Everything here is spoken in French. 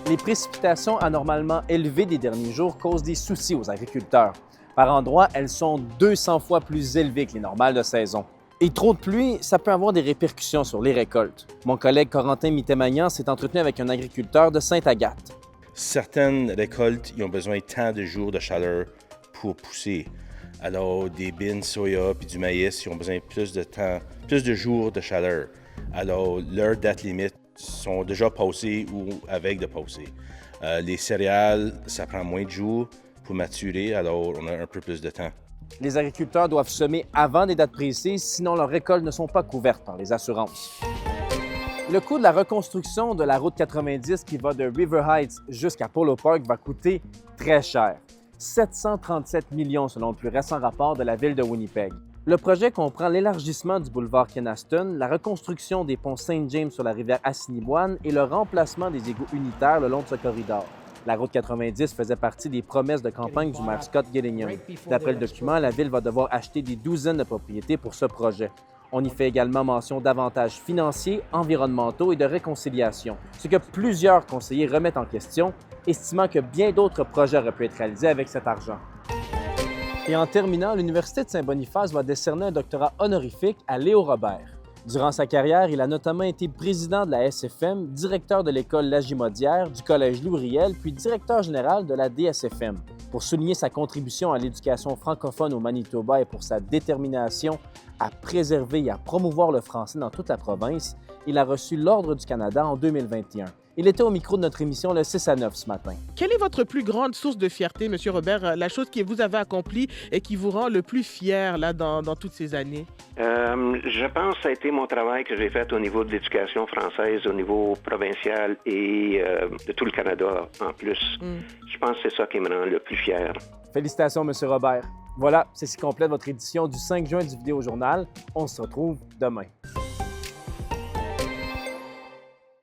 Les précipitations anormalement élevées des derniers jours causent des soucis aux agriculteurs. Par endroits, elles sont 200 fois plus élevées que les normales de saison. Et trop de pluie, ça peut avoir des répercussions sur les récoltes. Mon collègue Corentin Mittemagnan s'est entretenu avec un agriculteur de Sainte-Agathe. Certaines récoltes ils ont besoin de tant de jours de chaleur pour pousser. Alors, des bines soya et du maïs, ils ont besoin de plus de temps, plus de jours de chaleur. Alors, leurs dates limites sont déjà passées ou avec de passer. Les céréales, ça prend moins de jours pour maturer, alors on a un peu plus de temps. Les agriculteurs doivent semer avant des dates précises, sinon leurs récoltes ne sont pas couvertes par les assurances. Le coût de la reconstruction de la route 90 qui va de River Heights jusqu'à Polo Park va coûter très cher. 737 millions selon le plus récent rapport de la ville de Winnipeg. Le projet comprend l'élargissement du boulevard Kenaston, la reconstruction des ponts Saint James sur la rivière Assiniboine et le remplacement des égouts unitaires le long de ce corridor. La route 90 faisait partie des promesses de campagne du maire Scott Gillingham. D'après le document, la ville va devoir acheter des douzaines de propriétés pour ce projet. On y fait également mention d'avantages financiers, environnementaux et de réconciliation, ce que plusieurs conseillers remettent en question, estimant que bien d'autres projets auraient pu être réalisés avec cet argent. Et en terminant, l'Université de Saint-Boniface va décerner un doctorat honorifique à Léo Robert. Durant sa carrière, il a notamment été président de la SFM, directeur de l'école Lagimodière, du Collège Louis-Riel, puis directeur général de la DSFM. Pour souligner sa contribution à l'éducation francophone au Manitoba et pour sa détermination à préserver et à promouvoir le français dans toute la province, il a reçu l'Ordre du Canada en 2021. Il était au micro de notre émission le 6 à 9 ce matin. Quelle est votre plus grande source de fierté, M. Robert, la chose que vous avez accomplie et qui vous rend le plus fier là, dans toutes ces années? Je pense que ça a été mon travail que j'ai fait au niveau de l'éducation française, au niveau provincial et de tout le Canada en plus. Je pense que c'est ça qui me rend le plus fier. Félicitations, M. Robert. Voilà, c'est ce qui complète votre édition du 5 juin du Vidéojournal. On se retrouve demain.